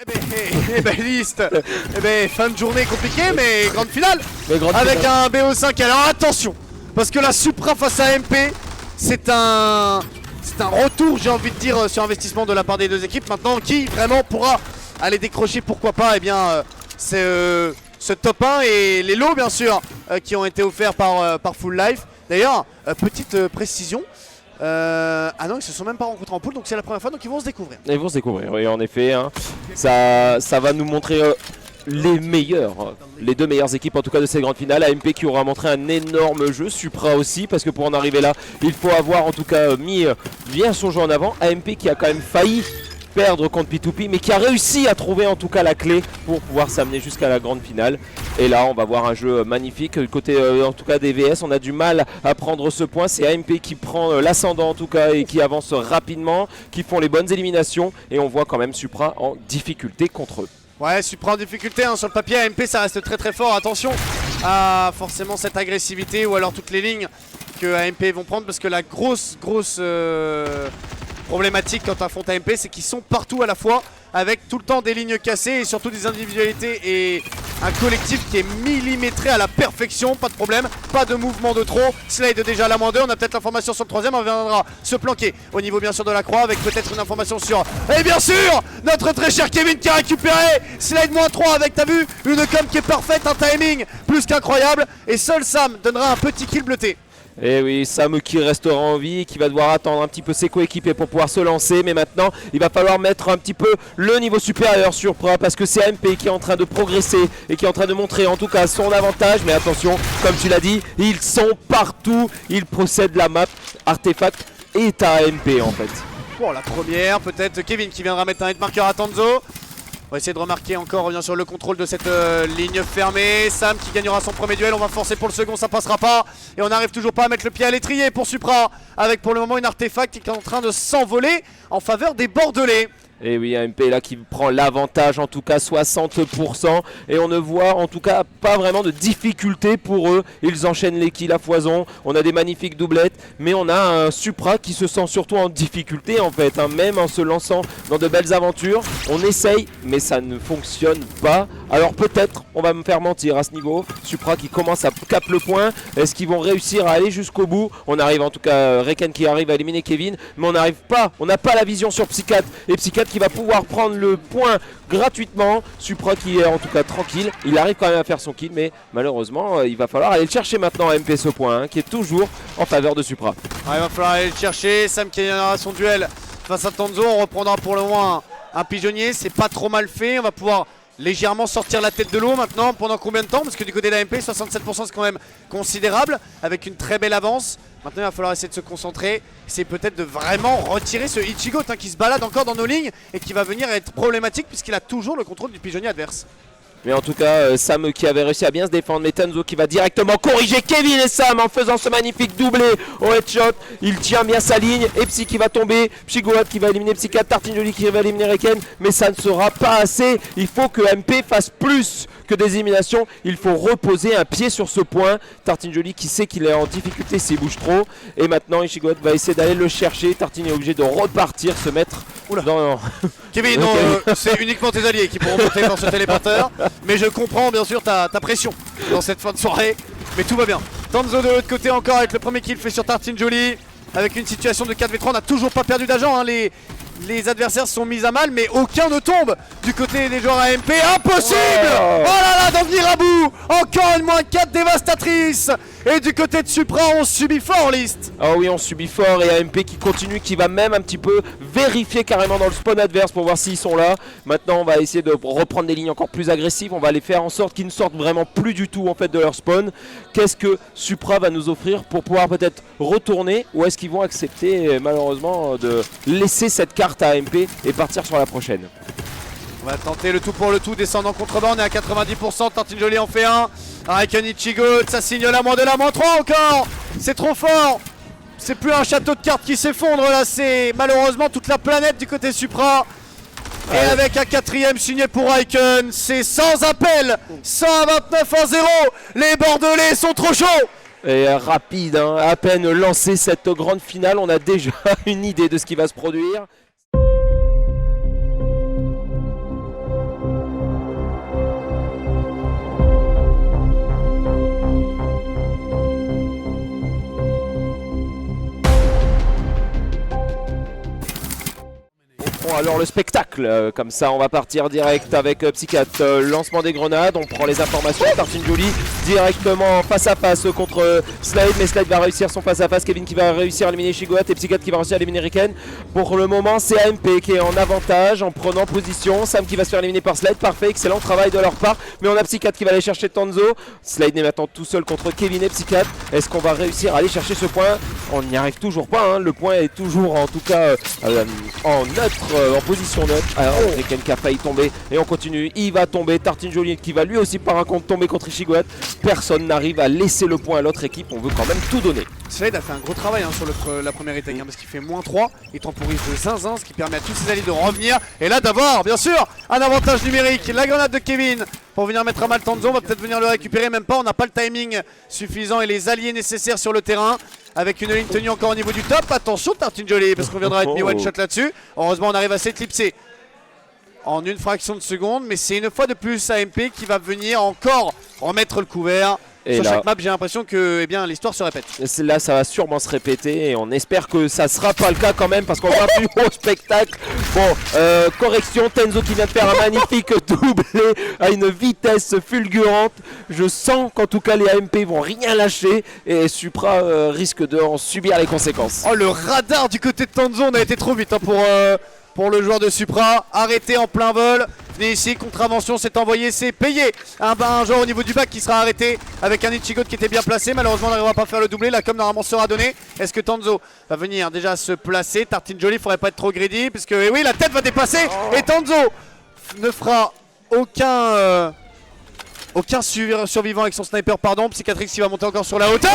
Eh ben liste, fin de journée compliquée mais grande finale avec un BO5. Alors attention, parce que la Supra face à MP, c'est un retour, j'ai envie de dire, sur investissement de la part des deux équipes. Maintenant, qui vraiment pourra aller décrocher, pourquoi pas, eh bien c'est ce top 1 et les lots bien sûr qui ont été offerts par Full Life. D'ailleurs, petite précision. Ah non, ils se sont même pas rencontrés en pool, donc c'est la première fois, donc ils vont se découvrir. Ils vont se découvrir, oui, en effet. Hein. Ça va nous montrer les deux meilleures équipes en tout cas de cette grande finale. AMP qui aura montré un énorme jeu, Supra aussi, parce que pour en arriver là, il faut avoir en tout cas mis bien son jeu en avant. AMP qui a quand même failli perdre contre P2P, mais qui a réussi à trouver en tout cas la clé pour pouvoir s'amener jusqu'à la grande finale. Et là on va voir un jeu magnifique. Du côté en tout cas des VS, on a du mal à prendre ce point. C'est AMP qui prend l'ascendant en tout cas et qui avance rapidement, qui font les bonnes éliminations. Et on voit quand même Supra en difficulté contre eux. Ouais, Supra en difficulté hein, sur le papier. AMP ça reste très très fort. Attention à forcément cette agressivité ou alors toutes les lignes que AMP vont prendre, parce que la grosse problématique quand tu affrontes AMP, c'est qu'ils sont partout à la fois, avec tout le temps des lignes cassées et surtout des individualités et un collectif qui est millimétré à la perfection. Pas de problème, pas de mouvement de trop. Slade déjà à la -2, on a peut-être l'information sur le troisième. On viendra se planquer au niveau bien sûr de la croix, avec peut-être une information sur, et bien sûr, notre très cher Kevin qui a récupéré Slade -3 avec, t'as vu, une com qui est parfaite, un timing plus qu'incroyable. Et seul Sam donnera un petit kill bleuté. Et oui, Sam qui restera en vie et qui va devoir attendre un petit peu ses coéquipiers pour pouvoir se lancer. Mais maintenant, il va falloir mettre un petit peu le niveau supérieur sur Supra, parce que c'est AMP qui est en train de progresser et qui est en train de montrer en tout cas son avantage. Mais attention, comme tu l'as dit, ils sont partout. Ils possèdent la map. Artefact est à AMP en fait. Bon, la première, peut-être Kevin qui viendra mettre un hitmarker à Tanzo. On va essayer de remarquer encore bien sûr le contrôle de cette ligne fermée. Sam qui gagnera son premier duel, on va forcer pour le second, ça passera pas. Et on n'arrive toujours pas à mettre le pied à l'étrier pour Supra, avec pour le moment une artefact qui est en train de s'envoler en faveur des Bordelais. Et oui, AMP là qui prend l'avantage, en tout cas 60%. Et on ne voit en tout cas pas vraiment de difficulté pour eux. Ils enchaînent les kills à foison. On a des magnifiques doublettes. Mais on a un Supra qui se sent surtout en difficulté en fait. Hein, même en se lançant dans de belles aventures. On essaye, mais ça ne fonctionne pas. Alors peut-être, on va me faire mentir à ce niveau. Supra qui commence à cap le point. Est-ce qu'ils vont réussir à aller jusqu'au bout? On arrive en tout cas, Reken qui arrive à éliminer Kevin. Mais on n'arrive pas, on n'a pas la vision sur Psycat. Et Psycat qui va pouvoir prendre le point gratuitement. Supra qui est en tout cas tranquille. Il arrive quand même à faire son kill, mais malheureusement il va falloir aller le chercher maintenant à MP ce point hein, qui est toujours en faveur de Supra. Ouais, il va falloir aller le chercher. Sam qui gagnera son duel face à Tanzo. On reprendra pour le moins un pigeonnier. C'est pas trop mal fait. On va pouvoir légèrement sortir la tête de l'eau maintenant. Pendant combien de temps? Parce que du côté de l'AMP, 67% c'est quand même considérable, avec une très belle avance. Maintenant il va falloir essayer de se concentrer. C'est peut-être de vraiment retirer ce Ichigo hein, qui se balade encore dans nos lignes et qui va venir être problématique puisqu'il a toujours le contrôle du pigeonnier adverse. Mais en tout cas, Sam qui avait réussi à bien se défendre, mais Tanzo qui va directement corriger Kevin et Sam en faisant ce magnifique doublé au headshot. Il tient bien sa ligne, et Psy qui va tomber, Psygoat qui va éliminer Psycat, Tartinjoli qui va éliminer Reken, mais ça ne sera pas assez. Il faut que MP fasse plus que des éliminations, il faut reposer un pied sur ce point. Tartinjoli qui sait qu'il est en difficulté s'il bouge trop, et maintenant Ichigo va essayer d'aller le chercher. Tartin est obligé de repartir, se mettre dans... Kevin, c'est uniquement tes alliés qui pourront monter dans ce téléporteur. Mais je comprends bien sûr ta pression dans cette fin de soirée. Mais tout va bien. Tanzo de l'autre côté encore avec le premier kill fait sur Tartinjoli. Avec une situation de 4v3, on n'a toujours pas perdu d'agent hein. Les adversaires sont mis à mal, mais aucun ne tombe du côté des joueurs AMP. Impossible! Oh là là, d'en venir à bout! Encore une -4 dévastatrice! Et du côté de Supra, on subit fort, liste. Ah oui, on subit fort, et AMP qui continue, qui va même un petit peu vérifier carrément dans le spawn adverse pour voir s'ils sont là. Maintenant, on va essayer de reprendre des lignes encore plus agressives. On va les faire en sorte qu'ils ne sortent vraiment plus du tout en fait de leur spawn. Qu'est-ce que Supra va nous offrir pour pouvoir peut-être retourner, ou est-ce qu'ils vont accepter malheureusement de laisser cette carte à AMP et partir sur la prochaine? On va tenter le tout pour le tout, descendre en contrebas, on est à 90%, Tartinjoli en fait un. Avec un Ichigo, ça signe la -2, la -3 encore. C'est trop fort. C'est plus un château de cartes qui s'effondre là, c'est malheureusement toute la planète du côté Supra. Et avec un quatrième signé pour Icon, c'est sans appel. 129-0, les Bordelais sont trop chauds. Et rapide, hein, à peine lancé cette grande finale, on a déjà une idée de ce qui va se produire. alors le spectacle, comme ça on va partir direct avec Psykat, lancement des grenades, on prend les informations, Tartine Jolie directement face à face contre Slade, mais Slade va réussir son face à face, Kevin qui va réussir à éliminer Shigoat et Psykat qui va réussir à éliminer Riken. Pour le moment c'est AMP qui est en avantage en prenant position, Sam qui va se faire éliminer par Slade, parfait, excellent travail de leur part, mais on a Psykat qui va aller chercher Tanzo, Slade est maintenant tout seul contre Kevin et Psykat, est-ce qu'on va réussir à aller chercher ce point? On n'y arrive toujours pas, hein. Le point est toujours en tout cas en neutre, en position neutre. Alors Riken qui a failli tomber et on continue, il va tomber, Tartine Jolie qui va lui aussi par contre tomber contre Shigoat. Personne n'arrive à laisser le point à l'autre équipe, on veut quand même tout donner. Slade a fait un gros travail sur la première étape parce qu'il fait -3, il temporise de zinzin, ce qui permet à tous ses alliés de revenir et là d'avoir bien sûr un avantage numérique. La grenade de Kevin pour venir mettre à mal Tanzo, on va peut-être venir le récupérer, même pas, on n'a pas le timing suffisant et les alliés nécessaires sur le terrain. Avec une ligne tenue encore au niveau du top, attention Tartine Jolie parce qu'on viendra être mis one shot là-dessus. Heureusement on arrive à s'éclipser en une fraction de seconde, mais c'est une fois de plus AMP qui va venir encore remettre le couvert. Et sur chaque map, j'ai l'impression que l'histoire se répète. Là, ça va sûrement se répéter et on espère que ça sera pas le cas quand même parce qu'on va plus au spectacle. Bon, correction, Tenzo qui vient de faire un magnifique doublé à une vitesse fulgurante. Je sens qu'en tout cas les AMP vont rien lâcher et Supra risque de en subir les conséquences. Oh, le radar du côté de Tanzo, on a été trop vite hein, pour le joueur de Supra, arrêté en plein vol. Venez ici, contravention, c'est envoyé, c'est payé. Un joueur au niveau du bac qui sera arrêté avec un Ichigo qui était bien placé. Malheureusement, on n'arrivera pas à faire le doublé. La com normalement sera donnée. Est-ce que Tanzo va venir déjà se placer? Tartine Jolie, il faudrait pas être trop greedy puisque oui, la tête va dépasser. Et Tanzo ne fera aucun survivant avec son sniper, pardon. Psychiatrix qui va monter encore sur la hauteur.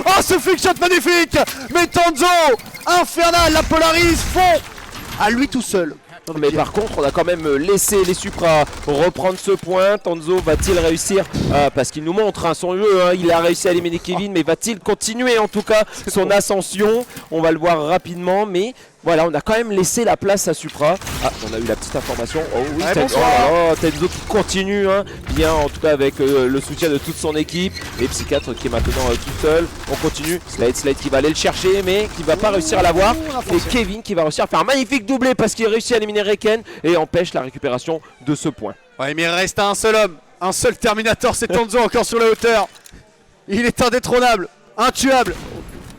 Oh, ce flick shot magnifique. Mais Tanzo, infernal, la polarise fond à lui tout seul. Mais par contre on a quand même laissé les Supra reprendre ce point. Tanzo va-t-il réussir parce qu'il nous montre hein, son jeu hein. Il a réussi à éliminer Kevin, mais va-t-il continuer en tout cas son ascension? On va le voir rapidement, mais voilà, on a quand même laissé la place à Supra. Ah, on a eu la petite information. Oh oui, Tenzo qui continue hein, bien en tout cas avec le soutien de toute son équipe. Et Psychiatre qui est maintenant tout seul. On continue, Slade qui va aller le chercher mais qui va pas réussir à l'avoir. Et Kevin qui va réussir à faire un magnifique doublé parce qu'il réussit à éliminer Riken et empêche la récupération de ce point. Ouais, mais il reste un seul homme, un seul Terminator, c'est Tanzo encore sur la hauteur. Il est indétrônable, intuable.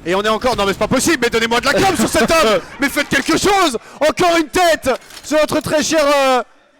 Et on est encore, non mais c'est pas possible, mais donnez-moi de la com sur cet homme. Mais faites quelque chose. Encore une tête sur notre très cher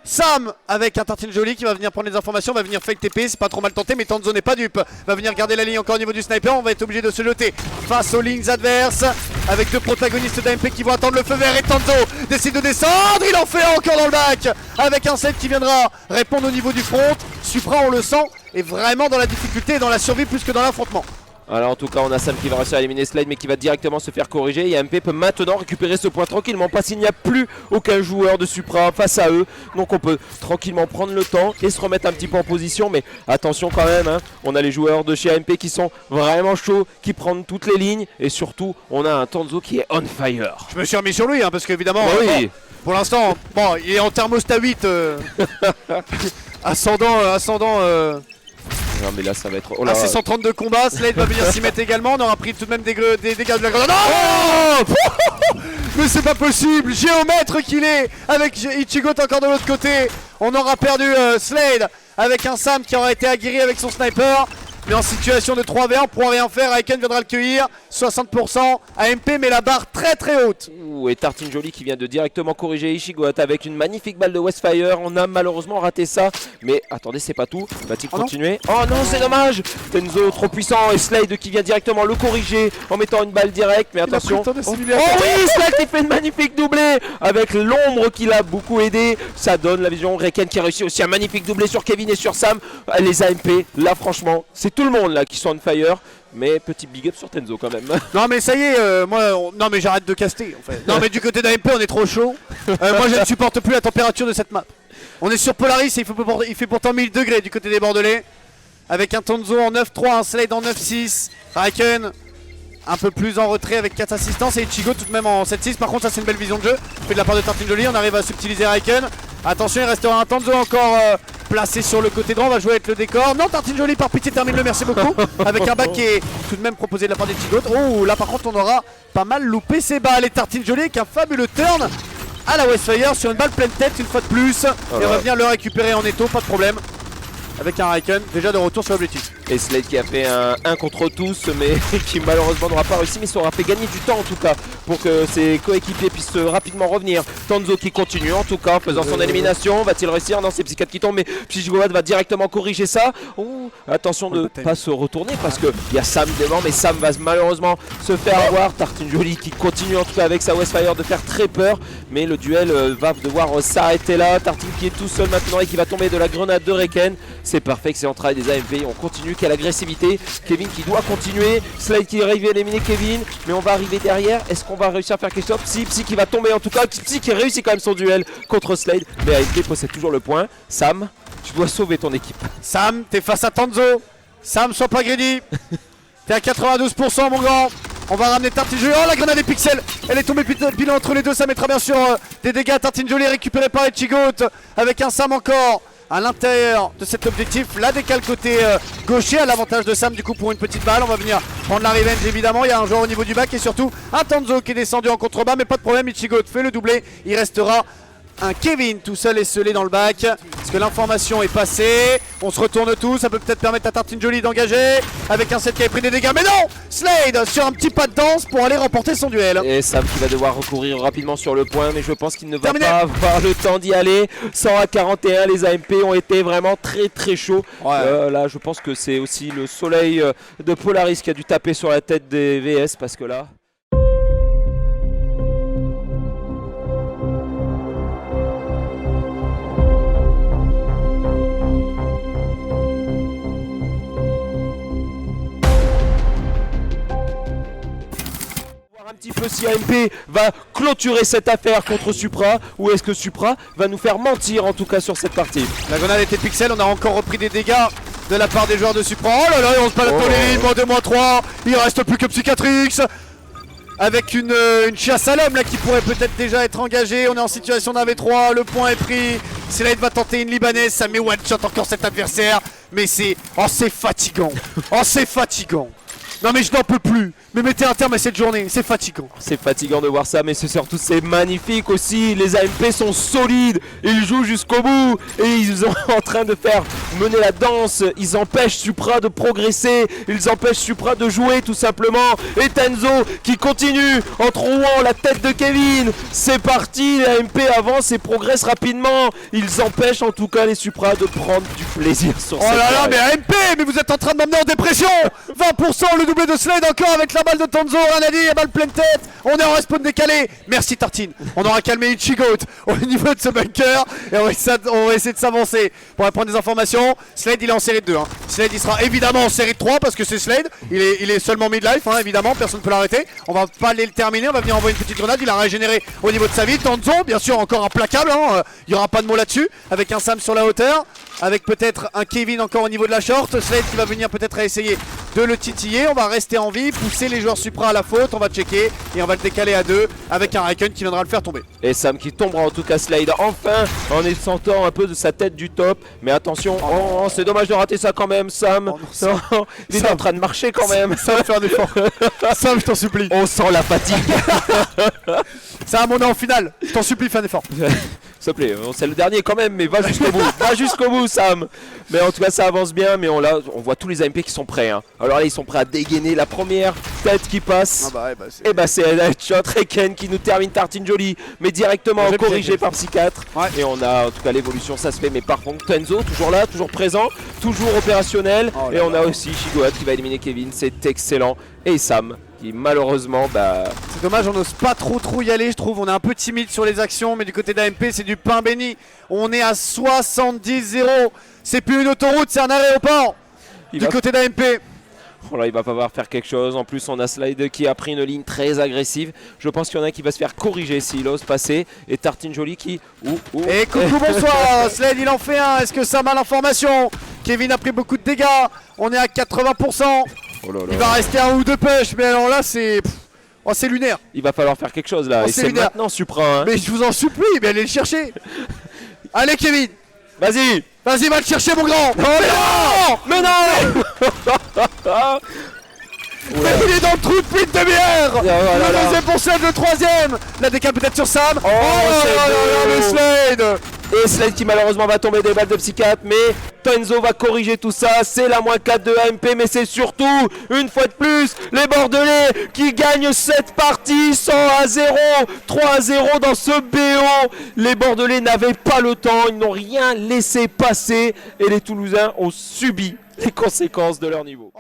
Sam avec un Tartine Jolie qui va venir prendre les informations, va venir fake TP, c'est pas trop mal tenté, mais Tanzo n'est pas dupe. Va venir garder la ligne encore au niveau du sniper, on va être obligé de se jeter face aux lignes adverses avec deux protagonistes d'AMP qui vont attendre le feu vert et Tanzo décide de descendre, il en fait encore dans le bac avec un set qui viendra répondre au niveau du front. Supra, on le sent, est vraiment dans la difficulté et dans la survie plus que dans l'affrontement. Alors en tout cas on a Sam qui va réussir à éliminer Slade mais qui va directement se faire corriger et AMP peut maintenant récupérer ce point tranquillement parce qu'il n'y a plus aucun joueur de Supra face à eux. Donc on peut tranquillement prendre le temps et se remettre un petit peu en position, mais attention quand même hein, on a les joueurs de chez AMP qui sont vraiment chauds, qui prennent toutes les lignes et surtout on a un Tanzo qui est on fire. Je me suis remis sur lui hein, parce qu'évidemment oui. Bon, pour l'instant bon, il est en thermostat 8 ascendant Non mais là ça va être... Oh là. C'est 132 combats, Slade va venir s'y mettre également, on aura pris tout de même des dégâts de la grenade. Oh mais c'est pas possible, géomètre qu'il est, avec Ichigo encore de l'autre côté. On aura perdu Slade avec un Sam qui aura été aguerri avec son sniper. Mais en situation de 3v1, on pourra rien faire, Riken viendra le cueillir, 60%, AMP met la barre très très haute. Et Tartine Jolie qui vient de directement corriger Ichigo avec une magnifique balle de Westfire. On a malheureusement raté ça, mais attendez, c'est pas tout, va-t-il continuer? Oh non, c'est dommage. Tenzo trop puissant et Slade qui vient directement le corriger en mettant une balle directe, mais attention. Oh oui, Slade qui fait une magnifique doublé avec l'ombre qui l'a beaucoup aidé. Ça donne la vision. Riken qui a réussi aussi un magnifique doublé sur Kevin et sur Sam. Les AMP, là franchement, c'est tout le monde là qui sont on fire. Mais petit big up sur Tenzo quand même. Non mais ça y est, non mais j'arrête de caster en fait. Non mais du côté d'AMP on est trop chaud. Moi je ne supporte plus la température de cette map. On est sur Polaris et il fait pourtant 1000 degrés du côté des Bordelais. Avec un Tanzo en 9-3, un Slade en 9-6. Riken un peu plus en retrait avec 4 assistances et Ichigo tout de même en 7-6. Par contre ça c'est une belle vision de jeu fait de la part de Tartine Jolie. On arrive à subtiliser Riken. Attention, il restera un Tanzo encore placé sur le côté droit. On va jouer avec le décor. Non, Tartine Jolie par pitié termine le merci beaucoup. Avec un bac qui est tout de même proposé de la part des Chigotes. Oh là par contre on aura pas mal loupé ses balles. Et Tartine Jolie avec un fabuleux turn à la Westfire sur une balle pleine tête une fois de plus. Et on va venir le récupérer en étau, pas de problème. Avec un Raikön déjà de retour sur l'objectif. Et Slade qui a fait un 1 contre tous, mais qui malheureusement n'aura pas réussi, mais ça aura fait gagner du temps en tout cas pour que ses coéquipiers puissent rapidement revenir. Tanzo qui continue en tout cas en faisant son élimination. Va-t-il réussir? Non, c'est Psy4 qui tombe, mais Psy4 va directement corriger ça. Oh, attention de ne pas se retourner parce qu'il y a Sam devant, mais Sam va malheureusement se faire avoir. Tartine Jolie qui continue en tout cas avec sa Westfire de faire très peur, mais le duel va devoir s'arrêter là. Tartine qui est tout seul maintenant et qui va tomber de la grenade de Reken. C'est parfait, excellent travail des AMP, on continue, quelle agressivité. Kevin qui doit continuer, Slade qui arrive à éliminer Kevin, mais on va arriver derrière, est-ce qu'on va réussir à faire quelque chose? Psy qui va tomber en tout cas, Psy qui réussit quand même son duel contre Slade, mais AMP possède toujours le point. Sam, tu dois sauver ton équipe. Sam, t'es face à Tanzo. Sam, sois pas greedy. T'es à 92% mon grand. On va ramener Tartine Jolie. Oh la grenade des pixels. Elle est tombée pile entre les deux. Ça mettra bien sûr des dégâts. Tartine Jolie récupérée par Echigoat avec un Sam encore à l'intérieur de cet objectif. La décale côté gaucher à l'avantage de Sam du coup pour une petite balle. On va venir prendre la revenge évidemment. Il y a un joueur au niveau du bac et surtout un Tanzo qui est descendu en contrebas. Mais pas de problème, Ichigoat fait le doublé. Il restera un Kevin tout seul et scellé dans le bac. Parce que l'information est passée. On se retourne tous. Ça peut peut-être permettre à Tartine Jolie d'engager. Avec un set qui avait pris des dégâts. Mais non, Slade sur un petit pas de danse pour aller remporter son duel. Et Sam qui va devoir recourir rapidement sur le point. Mais je pense qu'il ne va pas avoir le temps d'y aller. 100 à 41. Les AMP ont été vraiment très chauds. Ouais. Là je pense que c'est aussi le soleil de Polaris qui a dû taper sur la tête des VS. Parce que là... un petit peu si AMP va clôturer cette affaire contre Supra ou est-ce que Supra va nous faire mentir en tout cas sur cette partie. La grenade était pixel, on a encore repris des dégâts de la part des joueurs de Supra. Oh là là, on se balade dans les lignes, -2/-3, il reste plus que Psy4X avec une chasse à l'homme là qui pourrait peut-être déjà être engagée. On est en situation d'un V3, le point est pris. Slade va tenter une libanaise, ça met one shot encore cet adversaire. Mais c'est... Oh c'est fatigant. Oh c'est fatigant. Non mais je n'en peux plus. Mais mettez un terme à cette journée, c'est fatigant. C'est fatigant de voir ça, mais c'est surtout c'est magnifique aussi. Les AMP sont solides, ils jouent jusqu'au bout et ils sont en train de faire mener la danse. Ils empêchent Supra de progresser, ils empêchent Supra de jouer tout simplement. Et Tanzo qui continue en trouant la tête de Kevin. C'est parti, les AMP avancent et progressent rapidement. Ils empêchent en tout cas les Supra de prendre du plaisir sur cette Oh là là, mais AMP, mais vous êtes en train de m'emmener en dépression. 20% le doublé de Slade encore avec la balle de Tanzo, rien à dire, balle pleine tête. On est en respawn décalé. Merci Tartine. On aura calmé Ichigoat au niveau de ce bunker. Et on va essayer de s'avancer pour prendre des informations. Slade il est en série de 2 hein. Slade il sera évidemment en série de 3 parce que c'est Slade. Il est seulement mid-life hein, évidemment, personne ne peut l'arrêter. On va pas aller le terminer, on va venir envoyer une petite grenade. Il a régénéré au niveau de sa vie. Tanzo bien sûr encore implacable hein. Il n'y aura pas de mots là-dessus. Avec un Sam sur la hauteur. Avec peut-être un Kevin encore au niveau de la short. Slade qui va venir peut-être à essayer de le titiller. On va rester en vie, pousser les joueurs Supra à la faute. On va checker et on va le décaler à 2 avec un Raikön qui viendra le faire tomber. Et Sam qui tombera en tout cas Slade enfin en sentant un peu de sa tête du top. Mais attention, oh, c'est dommage de rater ça quand même Sam. Il est en train de marcher quand même. Sam fait un effort. Sam je t'en supplie. On sent la fatigue. Sam on est en finale. Je t'en supplie fais un effort. S'il te plaît, c'est le dernier quand même, mais va jusqu'au bout, va jusqu'au bout Sam. Mais en tout cas ça avance bien, mais on voit tous les AMP qui sont prêts hein. Alors là ils sont prêts à dégainer la première tête qui passe. Et bah c'est un headshot, Reken qui nous termine Tartine Jolie, mais directement corrigé par Psy4. Ouais. Et on a en tout cas l'évolution, ça se fait, mais par contre Tanzo toujours là, toujours présent, toujours opérationnel. Et on a aussi Ichigoat qui va éliminer Kevin, c'est excellent. Et Sam qui malheureusement c'est dommage, on n'ose pas trop y aller je trouve. On est un peu timide sur les actions, mais du côté d'AMP c'est du pain béni. On est à 70-0. C'est plus une autoroute, c'est un aéroport du côté d'AMP. Oh là, il va falloir faire quelque chose. En plus on a Slade qui a pris une ligne très agressive. Je pense qu'il y en a un qui va se faire corriger s'il ose passer. Et Tartine Jolie qui... Et coucou bonsoir. Slade il en fait un. Est-ce que Sam a l'information? Kevin a pris beaucoup de dégâts. On est à 80%. Oh là là. Il va rester un ou deux push. Mais alors là c'est... Oh c'est lunaire. Il va falloir faire quelque chose là. Et c'est maintenant Supra hein. Mais je vous en supplie, mais allez le chercher. Allez Kevin. Vas-y. Vas-y, va le chercher mon grand. Oh, mais non. Mais non. Mais il est dans le trou depuis une demi-heure. Le deuxième pour Slade, le troisième. La décale peut-être sur Sam. Oh là là, le Slade. Et Slade qui malheureusement va tomber des balles de psychiatre, mais Tenzo va corriger tout ça. C'est la -4 de AMP, mais c'est surtout, une fois de plus, les Bordelais qui gagnent cette partie 100-0, 3-0 dans ce BO. Les Bordelais n'avaient pas le temps, ils n'ont rien laissé passer et les Toulousains ont subi les conséquences de leur niveau.